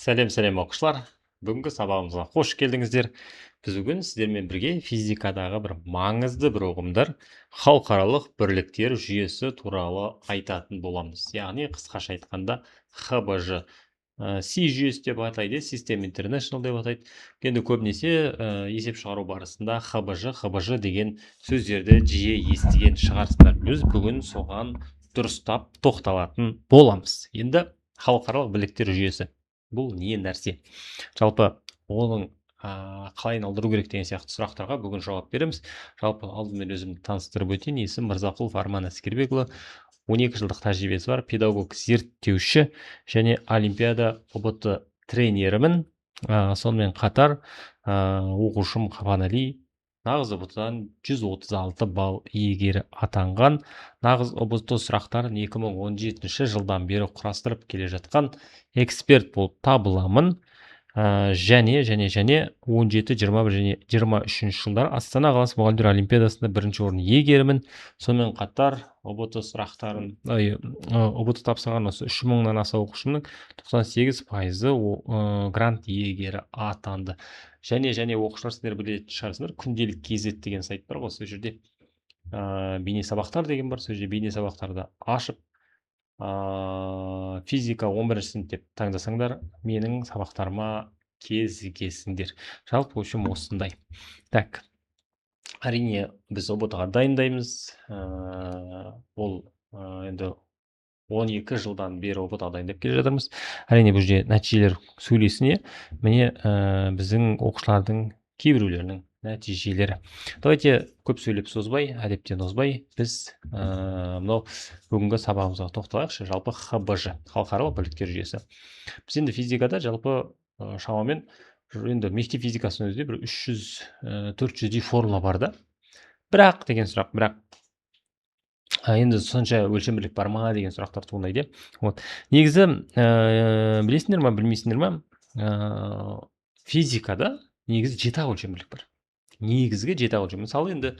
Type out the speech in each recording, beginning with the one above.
Сәлем оқушылар. Бүгінгі сабағымызға қош келдіңіздер. Біз бүгін сіздермен бірге физикадағы бір маңызды бір ұғымдар, халықаралық бірліктер жүйесі туралы айтатын боламыз. Яғни қысқаша айтқанда ХБЖ. Си жүйесі деп атайды, System International деп атайды. Енді көбінесе есеп шығару барысында ХБЖ деген сөздерді жиі естіген шығарсыздар. Біз бүгін соған дұрыстап тоқталатын боламыз. Енді халықаралық бірліктер жүйесі. Бұл не нәрсе? Жалпы оның қалай айналдыру керек деген сияқты сұрақтарға бүгін жауап береміз. Жалпы алдымен өзімді таныстырып өтейін. Есімім Мырзақұлов Арман Әскербекұлы. 12 жылдық тәжірибесі бар, педагог, зерттеуші және Олимпиада ұбт тренерімін. Сонымен қатар оқушым Қабанали нағыз ұбт-дан 136 балл иегері атанған, нағыз ұбт сұрақтарын 2017 жылдан бері құрастырып келе жатқан эксперт болып табыламын. Және 17, 21 және 23 жылдар Астана қаласы мұғалімдер олимпиадасында бірінші орын иегерімін. Сонымен қатар ұбт сұрақтарын, ұбт тапсырған осы 3000-нан аса оқушымның 98% грант иегері атанды. Және оқушылар сіздер білетін шығарсыздар, күнделік KZ деген сайт бар ғой, сол жерде бейне сабақтар деген бар, сол жерде бейне сабақтарды ашып физика 11 сынып деп таңдасаңдар, менің сабақтарыма кезігесіңдер. Жалпы общем осындай. Так, әрине біз ұбт-ға дайындаймыз. Ол енді 12 жылдан бері ұбт-ға дайындап келе жатырмыз. Әрине бұл жерде нәтижелер сөйлесіне, міне біздің оқушылардың кейбіреулерінің нәтижелері. Давайте көп сөйлеп созбай, әдептен озбай, біз мынау бүгінгі сабағымызға тоқталайықшы. Жалпы ХБЖ, халықаралық бірліктер жүйесі. Біз енді физикада жалпы шамамен енді мектеп физикасының өзінде бір 300-400 формула бар да. Бірақ деген сұрақ, бірақ енді сонша өлшемділік бар ма деген сұрақтар туындайды. Негізі білесіңдер ме, білмейсіңдер ме? Физикада негізі 7 өлшемділік бар. Негізгі 7 өлшем. Мысалы енді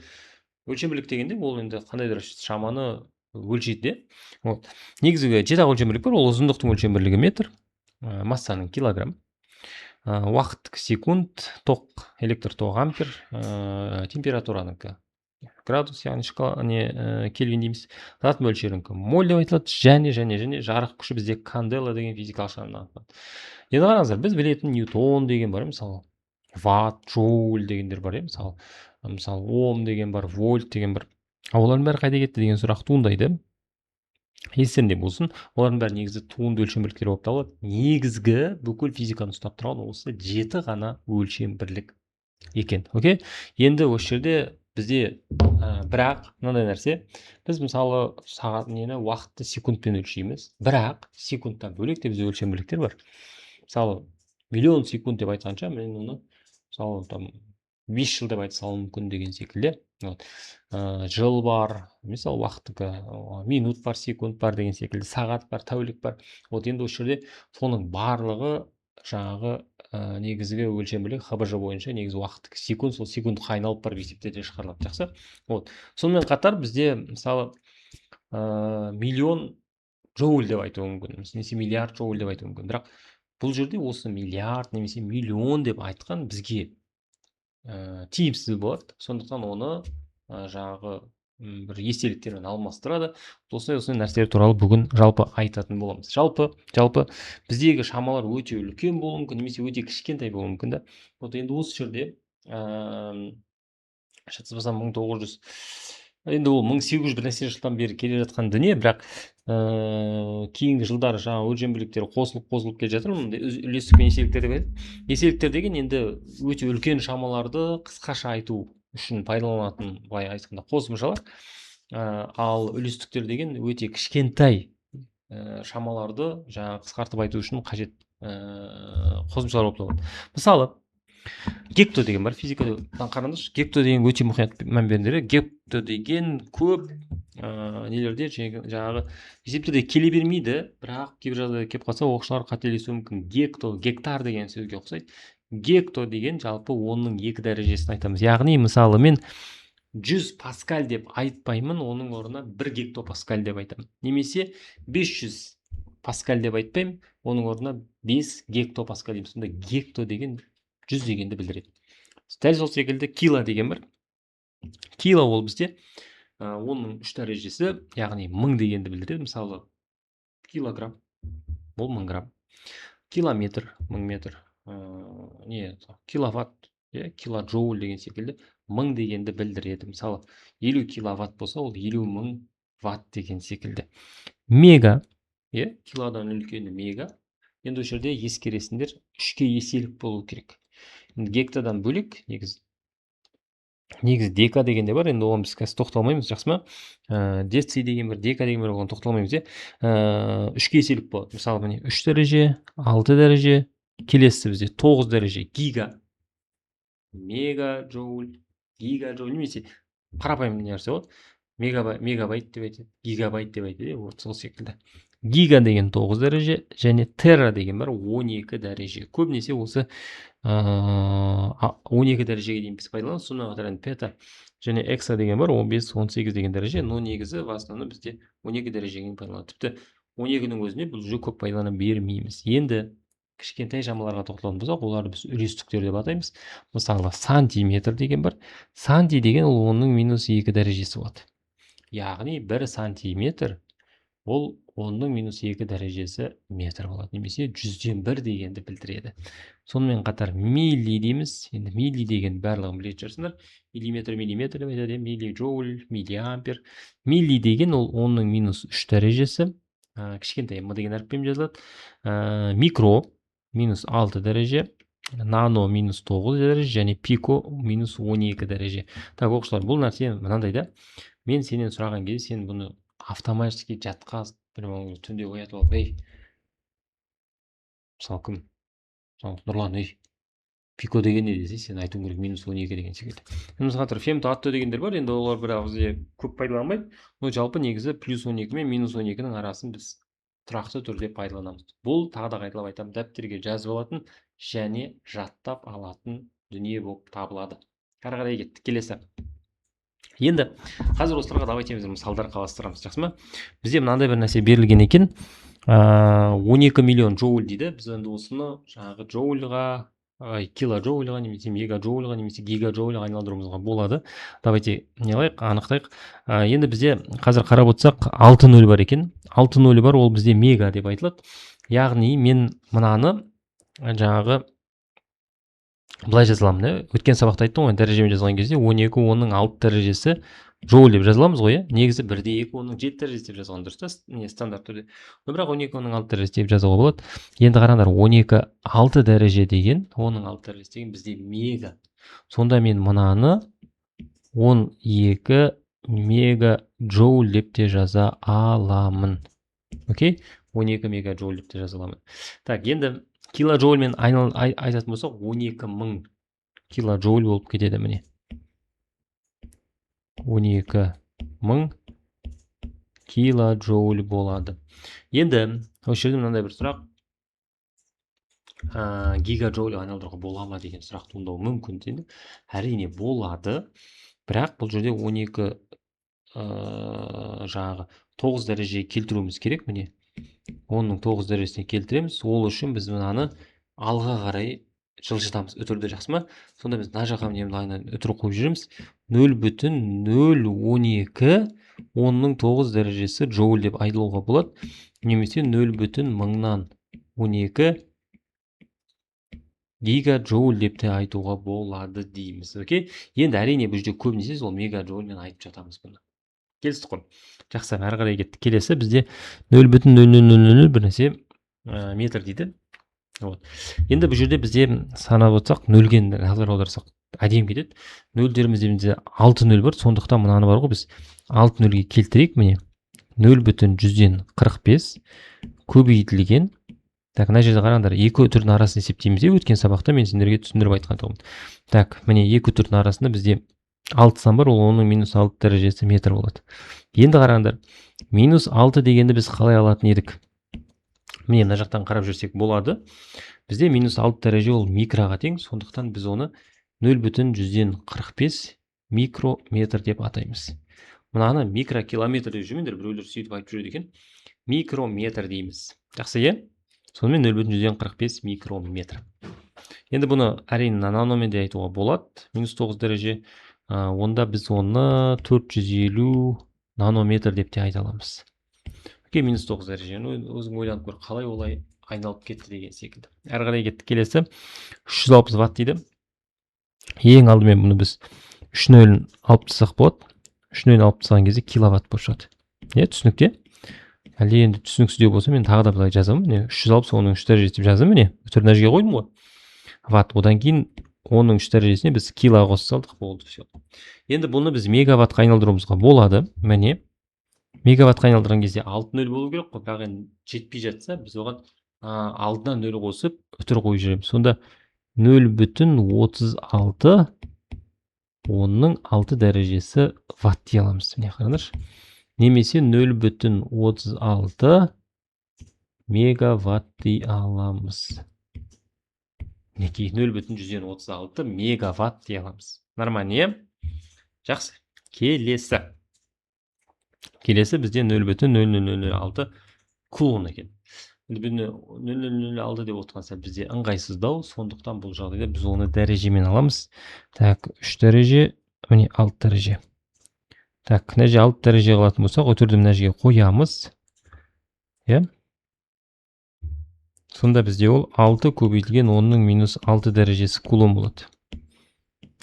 өлшемділік дегенде ол енді қандай да шаманы өлшейді. Негізгі 7 өлшемділік бар. Ол ұзындықтың өлшем бірлігі метр, массаның килограмм, уақыт секунд, ток, электр тоғы ампер, температураныкі градус, яғни кельвин дейміз. Зат мөлшерінікі моль деп айтылады, және жарық күші бізде кандела деген физикалық шығарманы анықтайды. Енді қараңыздар, біз білетін Ньютон деген бар, мысалы ватт, джоуль дегендер бар, мысалы ом деген бар, вольт деген бар. Олардың бәрі қайда кетті деген сұрақ туындайды. Естеріңде болсын, олардың бәрі негізі туынды өлшем бірліктері болып табылады. Негізгі бүкіл физиканы ұстап тұрған осы 7 ғана өлшем бірлік екен. Окей? Енді осы жерде бізде бірақ мынандай нәрсе, біз мысалы сағат уақытты секундпен өлшейміз. Бірақ секундтан бөлек те бізде өлшем бірліктер бар. Мысалы миллион секунд деп айтқанша, мен оны мысалы 5 жыл деп айтса мүмкін деген секілді. Жыл бар, мысалы уақыттыкі, минут бар, секунд бар деген секілді, сағат бар, тәулік бар. Енді осы жерде соның барлығы жаңағы негізгі өлшемділік ХБЖ бойынша негізгі уақыттыкі секунд, сол секундқа айналып барып есептерден шығарылады. Жақсы. Сонымен қатар бізде мысалы миллион джоуль деп айтуы мүмкін, немесе миллиард джоуль деп айтуы мүмкін. Бірақ бұл жерде осы миллиард немесе миллион деп айтқан бізге тиімсіз болады. Сондықтан оны жаңағы бір естеліктермен алмастырады. Осындай нәрселер туралы бүгін жалпы айтатын боламыз. Жалпы біздегі шамалар өте үлкен болуы мүмкін, немесе өте кішкентай болуы мүмкін да. Енді осы жерде шатаспасам 1900, енді ол 1800 бір нәрсе жылдан бері келе жатқан дүние, бірақ кейінгі жылдары жаңа өлшем бірліктері қосылып келе жатыр. Үлестік пен еселіктер деп айтады. Еселіктер деген енді өте үлкен шамаларды қысқаша айту үшін пайдаланатын, былай айтқанда, қосымшалар. Ал үлестіктер деген өте кішкентай шамаларды жаңа қысқартып айту үшін қажет қосымшалар болып табылады. Мысалы гекто деген бар физикада, қараңызшы, гекто деген өте мұқият мән беріңдер. Гекто деген көп нелерде жаңағы есептерде келе бермейді, бірақ кейбір жағдайда келіп қалса оқушылар қателесуі мүмкін. Гекто, гектар деген сөзге ұқсайды. Гекто деген жалпы оның 2 дәрежесін айтамыз. Яғни мысалы мен 100 паскаль деп айтпаймын, оның орнына 1 гектопаскаль деп айтамын. Немесе 500 паскаль деп айтпаймын, оның орнына 5 гектопаскаль дейміз. Сонда гекто деген 100 дегенді білдіреді. Дәл сол секілді кило деген бар. Кило ол бізде оның 3 дәрежесі, яғни 1000 дегенді білдіреді. Мысалы, килограмм ол 1000 грамм. Километр 1000 метр. Киловатт, килоджоуль деген секілді 1000 дегенді білдіреді. Мысалы, 50 киловатт болса, ол 50 000 ватт деген секілді. Мега, килодан үлкені мега. Енді осы жерде ескересіңдер, 3-ке еселік болу керек. Енді гектодан бөлек, негізі дека дегенде бар, енді оған біз қазір тоқталмаймыз, жақсы ма? Деци деген бар, дека деген бар, оған тоқталмаймыз, 3-ке еселік болады. Мысалы, міне 3 дәреже, 6 дәреже, келесі бізде 9 дәреже гига, мегаджоуль, гигаджоуль, немесе қарапайым нәрсе болады. Мегабайт деп айтады, гигабайт деп айтады, вот сол секілді. Гига деген 9 дәреже, және терра деген бар, 12 дәреже. Көбінесе осы 12 дәрежеге дейін біз пайдаланамыз. Сонымен қатар пета және экса деген бар, 15-18 деген дәреже, но негізі в основном бізде 12 дәрежеге пайдаланады. Тіпті 12-нің өзіне біз уже көп пайдалана бермейміз. Енді кішкентай шамаларға тоқталатын болсақ, оларды біз үлестіктер деп атаймыз. Мысалы, сантиметр деген бар. Санти деген ол 10-2 дәрежесі болады. Яғни 1 сантиметр ол 10-2 дәрежесі метр болады, немесе 100-ден 1 дегенді білдіреді. Сонымен қатар милли дейміз. Енді милли деген барлығын білетін шығарсыңдар. Миллиметр деп айтады, миллиджоуль, миллиампер. Милли деген ол 10-3 дәрежесі. Кішкентай м деген әріппен жазылады. Микро -6 дәреже, нано -9 дәреже, және пико -12 дәреже. Так, оқушылар, бұл нәрсе мынандай да. Мен сенен сұраған кезде сен бұны автоматически жатқа түнде оятып алып, мысалы кім? Нұрлан, пико деген не десе, сен айтуың керек -12 деген секілді. Мысалы қатар фемто атто дегендер бар, енді олар бірақ бізде көп пайдаланбайды. Но жалпы негізі +12 мен -12-нің арасын біз тұрақты түрде пайдаланамыз. Бұл тағы да қайталап айтамын, дәптерге жазып алатын және жаттап алатын дүние болып табылады. Ары қарай кеттік, келесі. Енді қазір осыларға давайте мысалдар қаластырамыз, жақсы ма? Бізде мынандай бір нәрсе берілген екен, 12 миллион джоуль дейді. Біз енді осыны жаңағы джоульға, килоджоульға, немесе мегаджоульға, немесе гигаджоульға айналдыруымызға болады. Давайте анықтайық. Енді бізде қазір қарап отырсақ 6 нөл бар екен. 6 нөл бар, ол бізде мега деп айтылады. Яғни мен мынаны жаңағы былай жазыламын, өткен сабақта айттым ғой, дәрежемен жазған кезде 12 10-ның 6 дәрежесі джоуль деп жазыламыз ғой, негізі 1-2 10-ның 7 дәрежесі деп жазған дұрыс та, стандарт түрде. Бірақ 12 10-ның 6 дәрежесі деп жазуға болады. Енді қараңдар, 12 6 дәреже деген, 10-ның 6 дәрежесі деген бізде мега. Сонда мен мынаны 12 мега джоуль деп те жаза аламын. Окей? 12 мега джоуль деп те жаза аламын. Так, енді килоджоульмен айтатын болсақ, 12 000 килоджоуль болып кетеді, міне. 12 000 килоджоуль болады. Енді осы жерде мынандай бір сұрақ, гигаджоуль айналдыруға бола ма деген сұрақ туындауы мүмкін дейді. Әрине болады, бірақ бұл жерде 12 жаңағы 9 дәрежеге келтіруіміз керек, міне. 10-ның 9 дәрежесіне келтіреміз. Ол үшін біз мынаны алға қарай жылжытамыз, үтірді, жақсы ма? Сонда біз мына жаққа үтір қойып жүреміз. 0,012 10-ның 9 дәрежесі джоуль деп айтылуға болады. Немесе 0,012 гигаджоуль деп те айтуға болады дейміз. Окей? Енді әрине бұл жерде көбінесе сол мегаджоульмен айтып жатамыз бұны. Келістік қой. Жақсы, әрі қарай кеттік. Келесі бізде 0,0000 бір нәрсе метр дейді. Енді бұл жерде бізде санап отырсақ, нөлге назар аударсақ әдемі кетеді. Нөлдерімізде 6 нөл бар, сондықтан мынаны бар ғой, біз 6 нөлге келтірейік, міне. 0,145 көбейтілген. Так, мына жерде қараңдар, екі үтірдің арасын есептейміз. Өткен сабақта мен сендерге түсіндіріп айтқан тұғым. Так, міне екі үтірдің арасында бізде 6 сан бар, ол оның -6 дәрежесі метр болады. Енді қараңдар, -6 дегенді біз қалай алатын едік? Міне мына жақтан қарап жүрсек болады. Бізде -6 дәреже ол микроға тең, сондықтан біз оны 0,145 микрометр деп атаймыз. Мынаны микрокилометр деп жүрмеңдер, біреулер сөйтіп айтып жүреді екен. Микрометр дейміз. Жақсы, иә? Сонымен 0,45 микрометр. Енді бұны әрине нанометрде айтуға болады. -9 дәреже. Онда біз оны 450 нанометр деп те айта аламыз. Окей, -9 дәреже. Өзің ойланып көр, қалай олай айналып кетті деген секілді. Әрі қарай кеттік. Келесі 360 ватт дейді. Ең алдымен бұны біз 3-0-ін алып тастасақ болады. 3-0-ін алып тастаған кезде киловатт болып шығады. Иә, түсінікті? Әлде енді түсініксіздеу болса, мен тағы да былай жазамын. Міне 360 оның 3 дәрежесі деп жаздым. Міне нәтижеге қойдым ғой. Ватт. Одан кейін оның 3 дәрежесіне біз кило қоса салдық, болды. Енді бұны біз мегаваттқа айналдыруымызға болады. Міне мегаваттқа айналдырған кезде 6-0 болу керек қой, бірақ енді жетпей жатса, біз оған алдынан 0 қосып үтір қойып жүреміз. Сонда 0,36 оның 6 дәрежесі ватт дей аламыз. Міне қараңдаршы. Немесе 0,36 мегаватт дей аламыз. Неке 0,136 мегаватт дей аламыз. Нормально. Жақсы. Келесі бізде 0,0006 кулон екен. Енді 0,0006 деп отырғанса бізде ыңғайсыздау, сондықтан бұл жағдайда біз оны дәрежемен аламыз. Так, 3 дәреже, міне 6 дәреже. Так, мына жерге 6 дәреже қалатын болсақ, өтірді мына жерге қоямыз. Иә? Сонда бізде ол 6 көбейтілген 10-ның -6 дәрежесі кулон болады.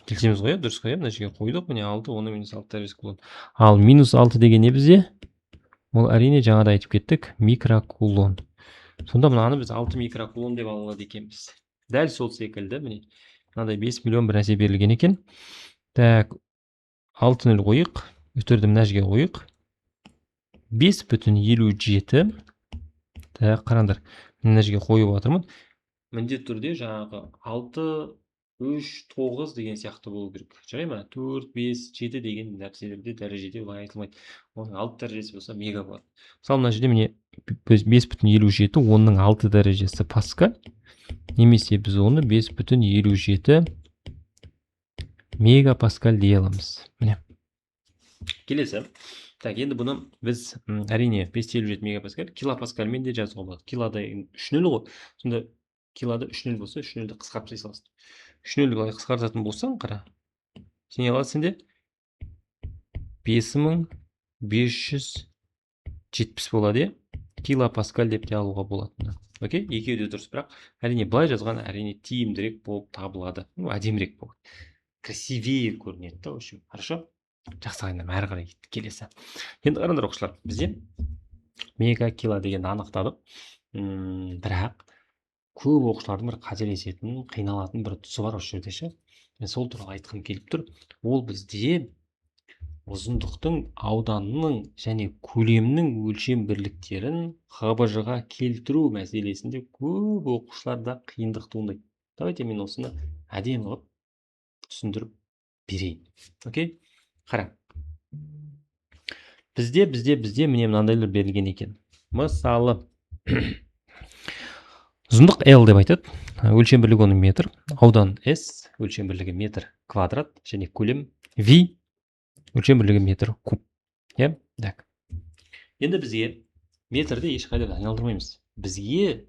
Келсеміз ғой, дұрыс қой, мына жерге қойдық, міне 6, 10-ның -6 дәрежесі кулон. Ал -6 деген не бізде? Ол әрине жаңада айтып кеттік, микрокулон. Сонда мынаны біз 6 микрокулон деп ала алады екенбіз. Дәл сол секілді, міне мынадай 5 миллион бір нәрсе берілген екен. Так, 6-0 қойық, өтірді мына жерге қойық. 5,57. Так, қараңдар. Мына жерге қойып отырмын. Міндетті түрде жаңағы 6, 3, 9 деген сияқты болу керек. Жарай ма? 4, 5, 7 деген нәрселерде дәрежеде олай айтылмайды. Оның 6 дәрежесі болса мега болады. Мысалы мына жерде міне 5,57 оның 6 дәрежесі паскаль. Немесе біз оны 5,57 мегапаскаль дей аламыз. Міне. Келесі. Так, енді бұны біз әрине 5,57 мегапаскаль килопаскальмен де жазуға болады. Килода 3-0 ғой. Сонда килода 3-0 болса, 3-0-ді қысқартып тастай саласың. 3-0-ді қысқартатын болсаң, қара. Сен не аласың де? 5570 болады, килопаскаль деп те алуға болады. Окей? Екеуі де дұрыс, бірақ әрине былай жазған әрине тиімдірек болып табылады. Әдемірек болады. Красивее көрінеді, в общем. Хорошо? Жақсы қайнам, әрі қарай келесі. Енді қараңдар оқушылар, бізде мегакило дегенді анықтадық. Бірақ көп оқушылардың бір қателесетін, қиналатын бір тұсы бар осы жерде ше. Мен сол туралы айтқым келіп тұр. Ол бізде ұзындықтың, ауданның және көлемнің өлшем бірліктерін ХБЖ-ға келтіру мәселесінде көп оқушыларда қиындық туындайды. Давайте мен осыны әдемі қылып түсіндіріп берейін. Окей? Қара. Бізде міне мынандайлар берілген екен. Мысалы, ұзындық L деп айтады. Өлшем бірлігі оның метр, аудан S, өлшем бірлігі метр квадрат, және көлем V, өлшем бірлігі метр куб. Иә? Так. Енді бізге метрді ешқайда айналдырмаймыз. Бізге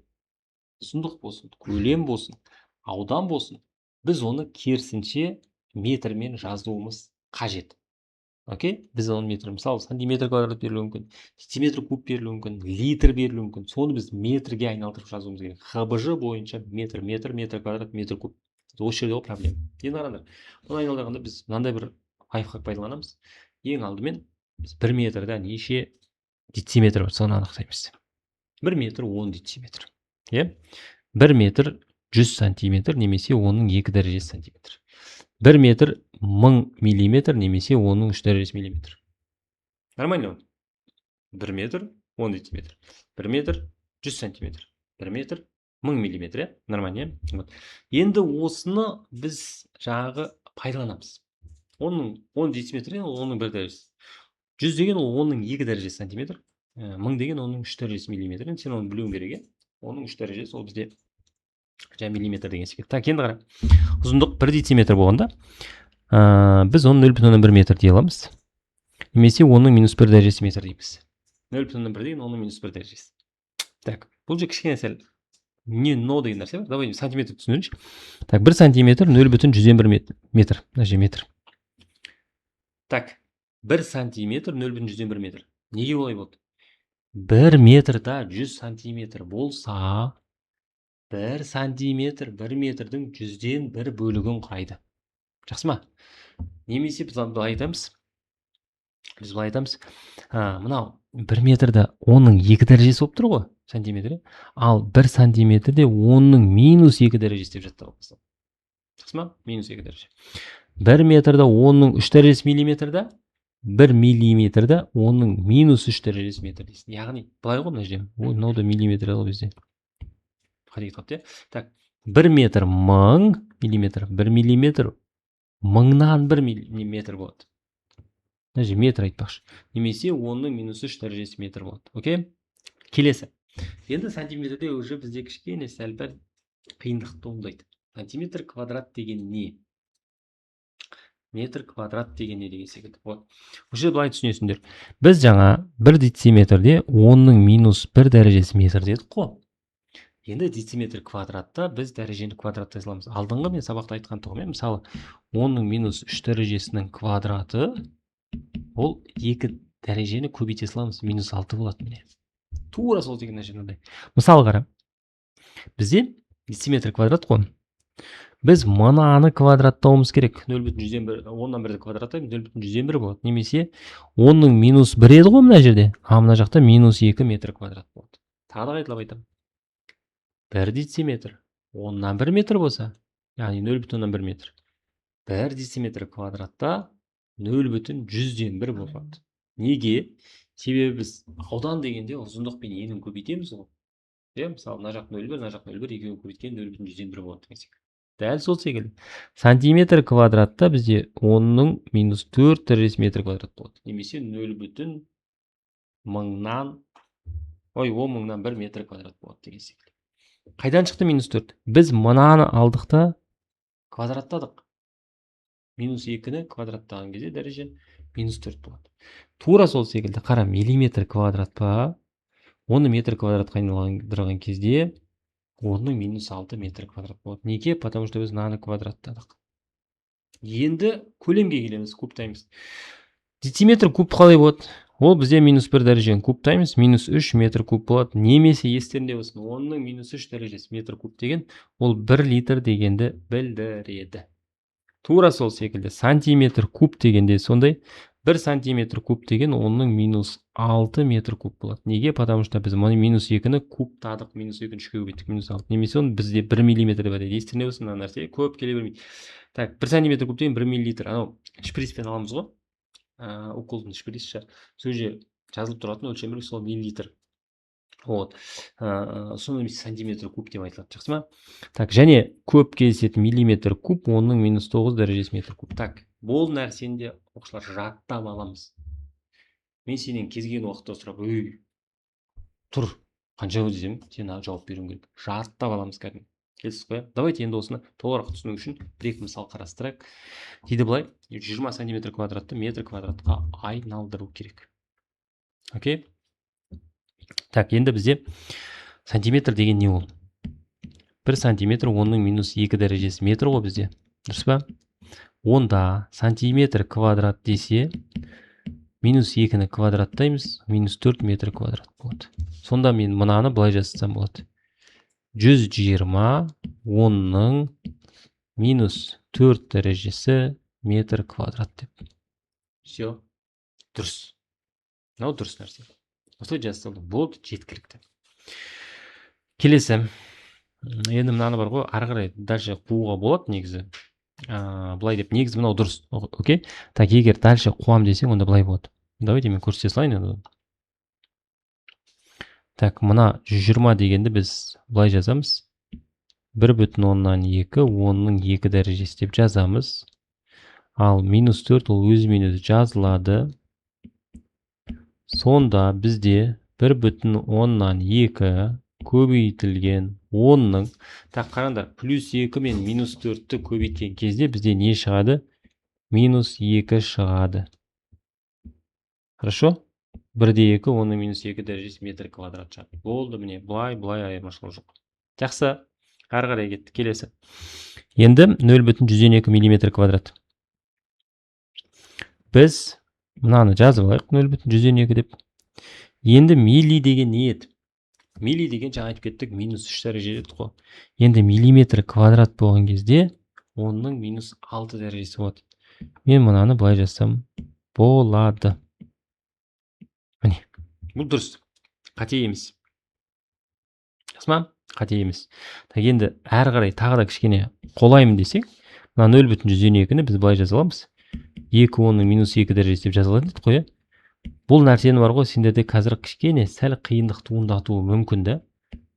ұзындық болсын, көлем болсын, аудан болсын, біз оны керісінше метрмен жазуымыз қажет. Окей? Біз оны метр, мысалы, сантиметр квадрат берілуі мүмкін, сантиметр куб берілуі мүмкін, литр берілуі мүмкін. Соны біз метрге айналдырып жазуымыз керек. ХБЖ бойынша метр квадрат, метр куб. Осы жерде ол проблема. Енді қараңдар. Оны айналдырғанда біз мынандай бір лайфхак пайдаланамыз. Ең алдымен біз 1 метрда неше дециметр бар, соны анықтаймыз. 1 метр 10 дециметр. Иә? 1 метр 100 сантиметр немесе оның 2 дәрежесі сантиметр. 1 метр 1000 миллиметр немесе оның 3 дәрежесі миллиметр. Нормально. 1 метр 10 дециметр. 1 метр 100 сантиметр. 1 метр 1000 миллиметр. Нормально. Енді осыны біз жаңағы пайдаланамыз. Оның 10 дециметр, оның 1 дәрежесі. 100 деген ол оның 2 дәрежесі сантиметр. 1000 деген оның 3 дәрежесі миллиметр. Сен оны білуің керек. Оның 3 дәрежесі ол бізде жаңа миллиметр деген секілді. Так, енді қара. Ұзындық 1 дециметр болғанда, біз оны 0,1 метр дей аламыз. Немесе оның -1 дәрежесі метр дейміз. 0,1 деген оның -1 дәрежесі. Так, Бұл же кішкене сәл не но деген нәрсе бар. Давай сантиметр түсінейінші. Так, 1 сантиметр 0,101 метр. Мына же метр. Так, 1 сантиметр 0,101 метр. Неге олай болды? 1 метрда 100 сантиметр болса, 1 сантиметр 1 метрдің 100-ден 1 бөлігін құрайды. Жақсы ма? Немесе біз былай айтамыз. Мынау 1 метрда 10-ның 2 дәрежесі болып тұр ғой, сантиметр. Ал 1 сантиметрде 10-ның минус 2 дәрежесі деп жаттап алыңыз. Жақсы ма? Минус 2 дәреже. 1 метрда 10-ның 3 дәрежесі миллиметрда, 1 миллиметрда 10-ның минус 3 дәрежесі метр дейсің. Яғни, былай ғой мына жерде. Мынау да миллиметр ғой бізде. Қарайды қалыпты. Так, 1 метр 1000 миллиметр, 1 миллиметр 1000-нан 1 миллиметр болады. Мына жерде метр айтпақшы. Немесе 10-ның минус 3 дәрежесі метр болады. Окей? Келесі. Енді сантиметрде уже бізде кішкене сәл-пәл қиындық туындайды. Сантиметр квадрат деген не? Метр квадрат деген не деген секілді. Вот. Уже былай түсінесіңдер. Біз жаңа 1 дециметрде 10-ның минус 1 дәрежесі метр дедік қой. Енді дециметр квадратта біз дәрежені квадраттай саламыз. Алдыңғы мен сабақта айтқан тұғымен, мысалы 10-ның минус 3 дәрежесінің квадраты, ол 2 дәрежені көбейте саламыз, минус 6 болады міне. Тура сол деген нәрсе. Мысалы қара. Бізде дециметр квадрат қой. Біз мынаны квадраттауымыз керек. 0,101, 10-нан 1-ді квадраттаймыз, 0,101 болады. Немесе 10-ның минус 1 еді ғой мына жерде. А мына жақта минус 2 метр квадрат болады. Тағы да қайталап айтамын. 1 дециметр 10-нан 1 метр болса, яғни 0,1 метр. 1 дециметр квадратта 0,100-ден 1 болады. Неге? Себебі біз аудан дегенде ұзындық пен енін көбейтеміз ғой. Мысалы, мына жақ 0,1, мына жақ 0,1, екеуін көбейткен 0,100-ден 1 болады деген секілді. Дәл сол секілді. Сантиметр квадратта бізде 10-ның минус 4 дәрежесі метр квадрат болады. Немесе 0,1000-нан 10 000-нан 1 метр квадрат болады деген секілді. Қайдан шықты минус 4? Біз мынаны алдық та квадраттадық. Минус 2-ні квадраттаған кезде дәреже минус 4 болады. Тура сол секілді. Қара, миллиметр квадрат па? 10 метр квадратқа айналдырған кезде 10-ның минус 6 метр квадрат болады. Неге? Потому что біз мынаны квадраттадық. Енді көлемге келеміз, кубтаймыз. Дециметр куб қалай болады? Ол бізде минус 1 дәрежені кубтаймыз, минус 3 метр куб болады. Немесе естерінде болсын, 10-ның минус 3 дәрежесі метр куб деген, ол 1 литр дегенді білдіреді. Тура сол секілді. Сантиметр куб дегенде сондай, 1 сантиметр куб деген 10-ның минус 6 метр куб болады. Неге? Потому что біз минус 2-ні кубтадық, минус 2-ні 3-ге көбейттік, минус 6. Немесе оны бізде 1 миллиметр деп айтады. Естерінде болсын, мына нәрсе көп келе бермейді. Так, 1 сантиметр куб деген 1 миллилитр. Анау шприцпен аламыз ғой. Уколдың шприцші. Сол жерде жазылып тұратын өлшемдік сол миллилитр. Вот. Соны сантиметр куб деп айтылады. Жақсы ма? Так, және көп кездесетін миллиметр куб 10-ның минус 9 дәрежесі метр куб. Так, бұл нәрсенде оқушылар жаттап аламыз. Мен сенен кезген уақытта сұрап, тұр, қанша десем, сен жауап беруің керек. Жаттап аламыз кәдімгі. Келсіз қой. Давайте енді осыны толығырақ түсіну үшін бір-екі мысал қарастырайық. Дейді былай, 20 сантиметр квадратты метр квадратқа айналдыру керек. Окей? Так, енді бізде сантиметр деген не ол? 1 сантиметр 10-ның минус 2 дәрежесі метр ғой бізде. Дұрыс па? Онда сантиметр квадрат десе, минус 2-ні квадраттаймыз, минус 4 метр квадрат болады. Сонда мен мынаны былай жазсам болады. 120 10-ның минус 4 дәрежесі метр квадрат деп. Все. Дұрыс. Мынау дұрыс нәрсе. Осылай жазсам болды, жеткілікті. Келесі. Енді мынаны бар ғой, ары қарай дальше қууға болады негізі. Былай деп, негізі мынау дұрыс. Окей? Так, егер дальше қуам десең, онда былай болады. Давайте мен көрсете салайын. Так, мына 120 дегенді біз былай жазамыз. 1,2, 10-ның 2 дәрежесі деп жазамыз. Ал минус 4 ол өзімен өзі жазылады. Сонда бізде 1,2 көбейтілген 10-ның, так қараңдар, плюс 2 мен минус 4-ті көбейткен кезде бізде не шығады? Минус 2 шығады. Хорошо? 1/2 10⁻2 дәрежесі метр квадрат шығады. Болды, міне, бұлай айырмашылық жоқ. Жақсы, ары қарай кеттік. Келесі. Енді 0,102 мм квадрат. Біз мынаны жазып алайық, 0,102 деп. Енді милли деген не еді? Милли деген жаңа айтып кеттік, -3 дәреже еді ғой. Енді миллиметр квадрат болған кезде, оның -6 дәрежесі болады. Мен мынаны былай жазсам болады. Міне, бұл дұрыс. Қате емес. Жақсы ма? Қате емес. Енді әрі қарай тағы да кішкене қолаймын десек, мына 0,102-ні біз былай жаза аламыз. 2 -2 дәрежесі деп жаза алатын едік қой. Бұл нәрсені бар ғой, сендерде қазір кішкене сәл қиындық туындатуы мүмкін да,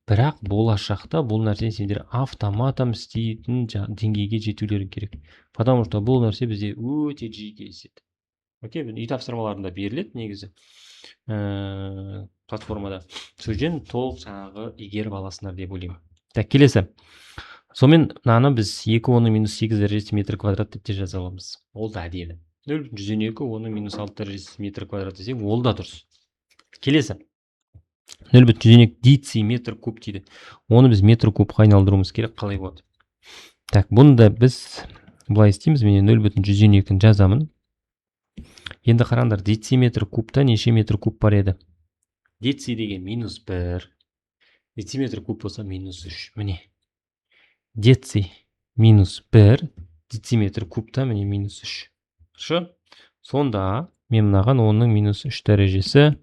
бірақ болашақта бұл нәрсені сендер автоматом істейтін деңгейге жетулері керек. Потому что бұл нәрсе бізде өте жиі кездеседі. Окей, үй тапсырмаларында беріледі негізі платформада. Сөзден толық жаңағы игеріп аласыңдар деп ойлаймын. Так, келесі. Сонымен мынаны біз 2 10⁻8 дәрежесі метр квадрат деп те жаза аламыз. Ол да әдемі. 0,102 10⁻6 дәрежесі метр квадрат десең, ол да дұрыс. Келесі. 0,102 дециметр куб дейді. Оны біз метр кубқа айналдыруымыз керек, қалай болады? Так, бұны да біз былай істейміз. Мен 0,102-ні жазамын. Енді қараңдар, дециметр кубта неше метр куб бар еді? Деци деген -1, дециметр куб болса -3. Міне. Деци -1, дециметр кубта міне -3. Хорошо? Сонда мен мынаған оның -3 дәрежесі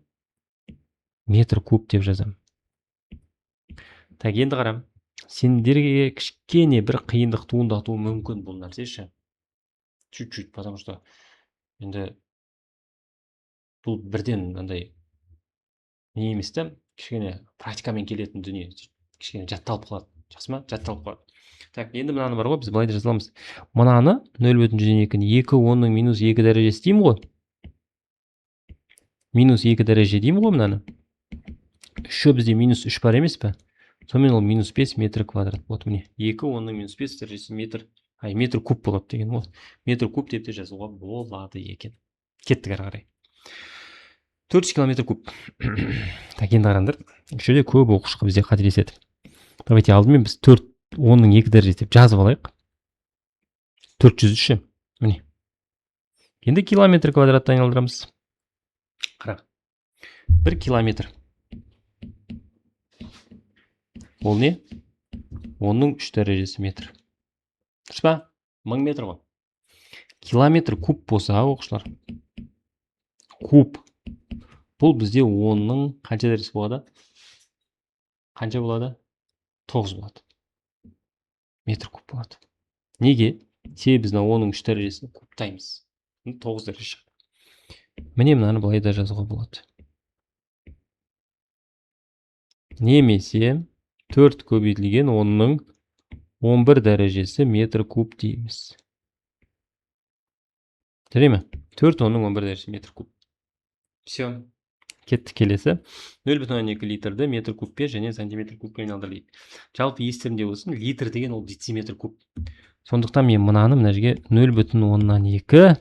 метр куб деп жазам. Так, енді қарам. Сендерге кішкене бір қиындық туындатуы мүмкін бұл нәрсе ше. Чуть-чуть, потому что енді бұл бірден андай не емес та, кішкене практикамен келетін дүние, кішкене жатталып қалады. Жақсы ма? Жатталып қалады. Так, енді мынаны бар ғой, біз былай жаза аламыз. Мынаны 0,102-ні 2 10⁻2 дәрежесі деймін ғой. -2 дәреже деймін ғой мынаны. Еще бізде -3 бар емес пе? Сонымен ол -5 метр квадрат болады. Міне, 2 10⁻5 дәрежесі метр куб болады деген ғой. Метр куб деп те жазуға болады екен. Кеттік ары қарай. 400 километр куб. Так, енді қараңдар. Еще де көп оқушыға бізде қателеседі. Давайте алдымен біз 4 10⁻2 дәрежесі деп жазып алайық. 403. Міне. Енді километр квадратты айналдырамыз. Қара. 1 километр. Ол не? 10⁻3 дәрежесі метр. Дұрыс па? 1000 метр ғой. Километр куб болса, оқушылар. Куб. Бұл бізде 10-ның қанша дәрежесі болады? Қанша болады? 9 болады. Метр куб болады. Неге? Себебі біз 10-3 дәрежесін кубтаймыз. 9 дәреже. Міне мынаны былай да жазуға болады. Немесе 4 көбейтілген 10-ның 11 дәрежесі метр куб дейміз. Жарай ма? 4 10-ның 11 дәрежесі метр куб. Все. Кетті, келесі. 0,2 литрді метр кубпе және сантиметр кубке айналдыр дейді. Жалпы естерінде болсын, литр деген ол дециметр куб. Сондықтан мен мынаны мына жерге 0,2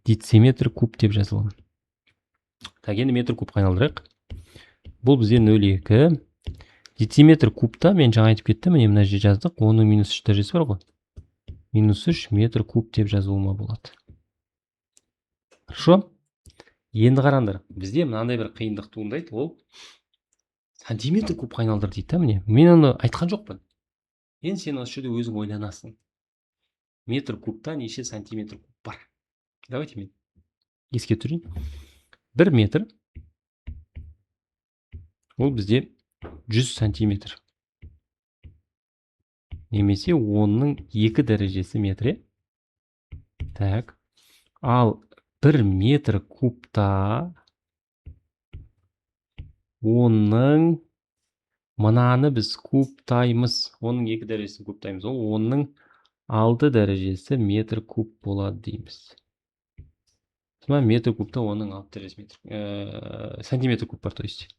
дециметр куб деп жазыламын. Так, енді метр кубқа айналдырайық. Бұл бізде 0,2 дециметр кубта мен жаңа айтып кеттім, міне мына жерге жаздық. Оның -3 дәрежесі бар ғой. -3 метр куб деп жазуыма болады. Хорошо? Енді қараңдар, бізде мынандай бір қиындық туындайды, ол сантиметр кубқа айналдыр дейді, міне. Мен оны айтқан жоқпын. Енді сен осы жерде өзің ойланасың. Метр кубта неше сантиметр куб бар? Давайте мен еске түсірейін. 1 метр ол бізде 100 сантиметр. Немесе 10-ның 2 дәрежесі метр. Так. Ал 1 метр кубта 10-ның мынаны біз кубтаймыз. 10-ның 2 дәрежесін кубтаймыз. Ол 10-ның 6 дәрежесі метр куб болады дейміз. Метр кубта 10-ның 6 дәрежесі метр. Сантиметр куб бар, то есть.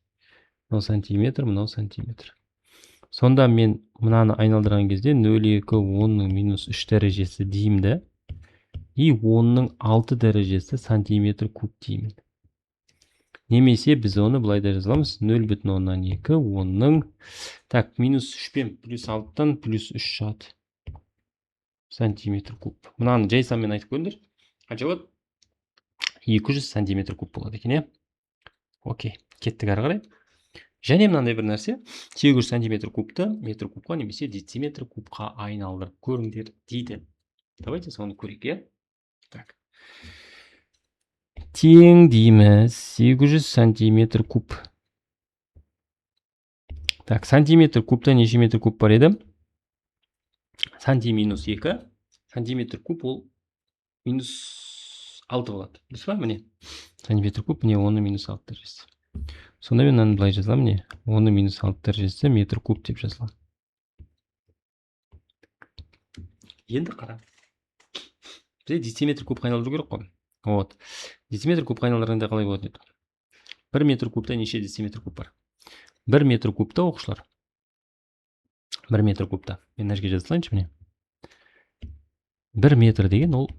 Мынау сантиметр, мынау сантиметр. Сонда мен мынаны айналдырған кезде 0,2 10-ның -3 дәрежесі деймін де. И 10-ның 6 дәрежесі сантиметр куб деймін. Немесе біз оны былай да жазаламыз. 0,2 оның так минус 3 пен плюс 6-тан плюс 3 шығады сантиметр куб. Мынаны жай санмен айтып көріңдер. Қанша болады? 200 сантиметр куб болады екен, иә? Окей, кеттік ары қарай. Және мынандай бір нәрсе, 800 сантиметр кубты метр кубқа немесе дециметр кубқа айналдырып көріңдер дейді. Давайте соны көрейік, иә? Так. Тең дейміз 800 сантиметр куб. Так, сантиметр кубта неше метр куб бар еді? Санти минус 2, сантиметр куб ол минус 6 болады. Дұрыс па? Міне. Сантиметр куб, міне 10 минус 6 дәрежесі. Сонда мен мынаны былай жазамын, міне 10 минус 6 дәрежесі метр куб деп жазыламын. Енді қара. Бізде дециметр кубқа айналдыру керек қой. Вот. Дециметр кубқа айналдырғанда қалай болады еді? 1 метр кубта неше дециметр куб бар? 1 метр кубта оқушылар. 1 метр кубта. Мен мына жерге жаза салайыншы, міне. 1 метр деген ол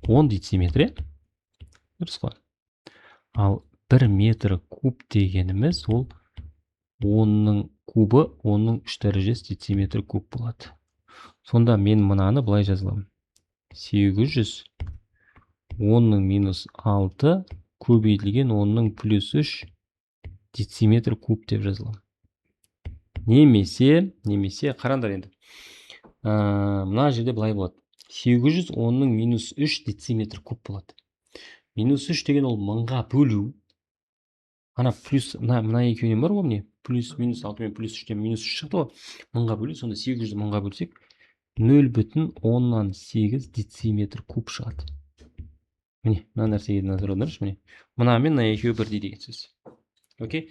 10 дециметр, иә? Дұрыс қой. Ал 1 метр куб дегеніміз ол 10-ның кубы 10-ның 3 дәрежесі дециметр куб болады. Сонда мен мынаны былай жазыламын. 800 10-ның минус 6 көбейтілген 10-ның плюс 3 дециметр куб деп жазыламын. Немесе қараңдар енді. Мына жерде былай болады. 800 10-ның минус 3 дециметр куб болады. Минус 3 деген ол 1000-ға бөлу. Ана плюс, мына екеуінен бар ғой, міне. Плюс, минус 6 мен плюс 3-тен минус 3 шықты ғой. 1000-ға бөлу, сонда 800-ді 1000-ға бөлсек, 0,10-8 дециметр куб шығады. Міне, мына нәрсеге назар аударыңызшы, міне. Мына мен мына екеуі бірдей деген сөз. Окей?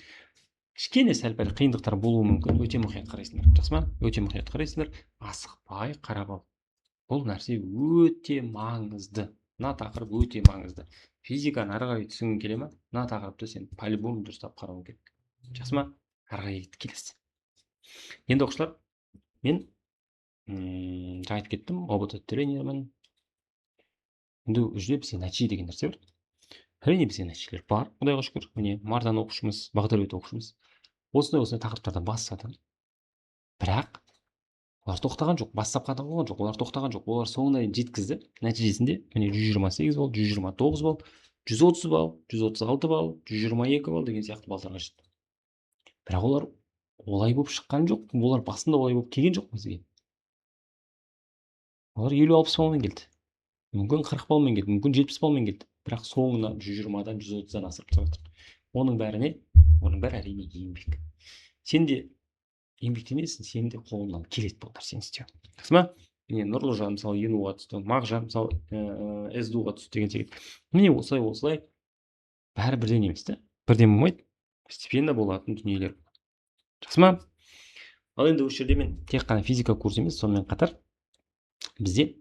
Кішкене сәл-пәл қиындықтар болуы мүмкін. Өте мұқият қарайсыңдар. Жақсы ма? Өте мұқият қарайсыңдар. Асықпай қарап ал. Бұл нәрсе өте маңызды. Мына тақырып өте маңызды. Физиканы ары қарай түсінгің келе ме? Мына тақырыпты сен по-любому дұрыстап қарауың керек. Жақсы ма? Ары қарай келесі. Енді оқушылар, мен жаңа айтып кеттім, ОБТ тренермін. Енді ол жерде бізде нәтиже деген нәрсе бар. Әрине бізде нәтижелер бар, құдайға шүкір. Міне, Мардан оқушымыз, Бағдарбек оқушымыз осындай тақырыптардан бастады. Бірақ олар тоқтаған жоқ, бастап қана қойған жоқ, олар тоқтаған жоқ. Олар соңына дейін жеткізді. Нәтижесінде міне 128 балл, 129 балл, 130 балл, 136 балл, 122 балл деген сияқты баллдарға жетті. Бірақ олар олай болып шыққан жоқ, олар басында олай болып келген жоқ бізге. Олар 50-60 баллмен келді. Мүмкін 40 баллмен келді, мүмкін 70 баллмен келді. Бірақ соңына 120-дан 130-дан асырып жатыр. Оның бәрі әрине еңбек. Сен де еңбектемесің, сен де қолыңнан келеді бұл нәрсені істеу. Жақсы ма? Міне Нұрлыжан мысалы ЕНУ-ға түсті, Мағжан мысалы СДУ-ға түсті деген секілді. Міне осылай бәрі бірден емес та. Бірден болмайды. Постепенно болатын дүниелер. Жақсы ма? Ал енді осы жерде мен тек қана физика курсы емес, сонымен қатар бізде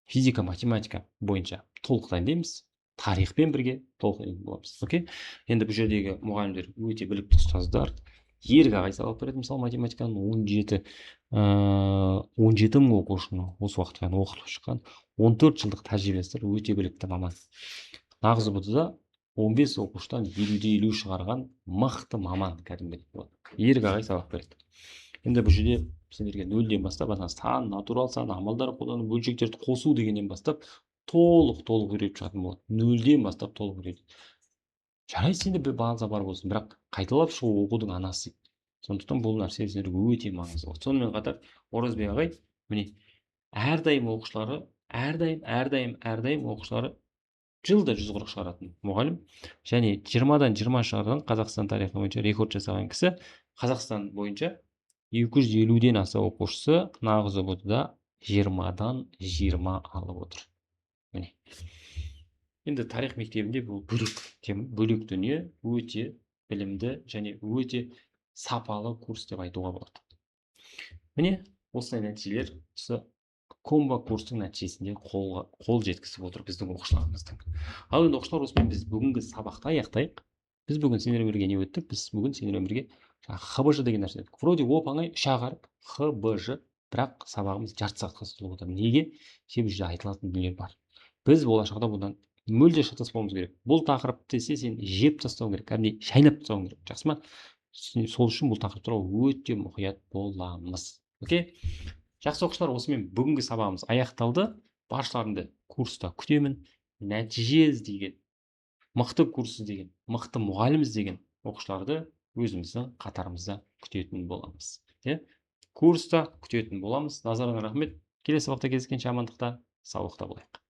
физика, математика бойынша толық дайындаймыз. Тарихпен бірге толық дайын боламыз. Окей? Енді бұл жердегі мұғалімдер өте білікті ұстаздар. Ерге ағай сабақ береді, мысалы математиканың 17 мың оқушыны осы уақытқа дейін оқытып шыққан 14 жылдық тәжірибесі бар, өте білікті маман. Нағыз ОБТ-да 15 оқушыдан 50-де 50 шығарған мықты маман кәдімгідей болады. Ерге ағай сабақ береді. Енді бұл жерде сендерге 0-ден бастап, сан, натурал сан, амалдар қолдану, бөлшектерді қосу дегеннен бастап толық үйретіп шығатын болады. 0-ден бастап толық үйретеді. Жарайды, сенде бір база бар болсын, бірақ қайталап шығу оқудың анасы. Сондықтан бұл нәрсе сендерге өте маңызды. Сонымен қатар Оразбек ағай міне әрдайым оқушылары жылда 140 шығаратын мұғалім, және 20-дан 20 шығарған Қазақстан тарихы бойынша рекорд жасаған кісі. Қазақстан бойынша 250-ден аса оқушысы нағыз ОБТ-да 20-дан 20 алып отыр. Міне. Енді тарих мектебінде бұл бөлек дүние, өте білімді және өте сапалы курс деп айтуға болады. Міне, осындай нәтижелер осы комбо курстың нәтижесінде қол жеткізіп отыр біздің оқушыларымыздың. Ал енді оқушылар, осымен біз бүгінгі сабақты аяқтайық. Біз бүгін сендермен бірге не өттік? Біз бүгін сендермен бірге ХБЖ деген нәрсе өттік. Вроде оп-оңай үш ағарып ХБЖ, бірақ сабағымыз жарты сағатқа созылып отыр. Неге? Себебі жерде айтылатын дүниелер бар. Біз болашақта бұдан мүлде шатаспауымыз керек. Бұл тақырыпты десе сен жеп тастау керек, кәдімгідей шайнап тастауың керек. Жақсы ма? Сол үшін бұл тақырып туралы өте мұқият боламыз. Окей? Жақсы оқушылар, осымен бүгінгі сабағымыз аяқталды. Баршаларыңды курста күтемін. Нәтиже іздеген, мықты курс іздеген, мықты мұғалім іздеген оқушыларды өзіміздің қатарымызда күтетін боламыз. Курста күтетін боламыз. Назарыңа рахмет. Келесі сабақта кездескенше амандықта, саулықта болайық.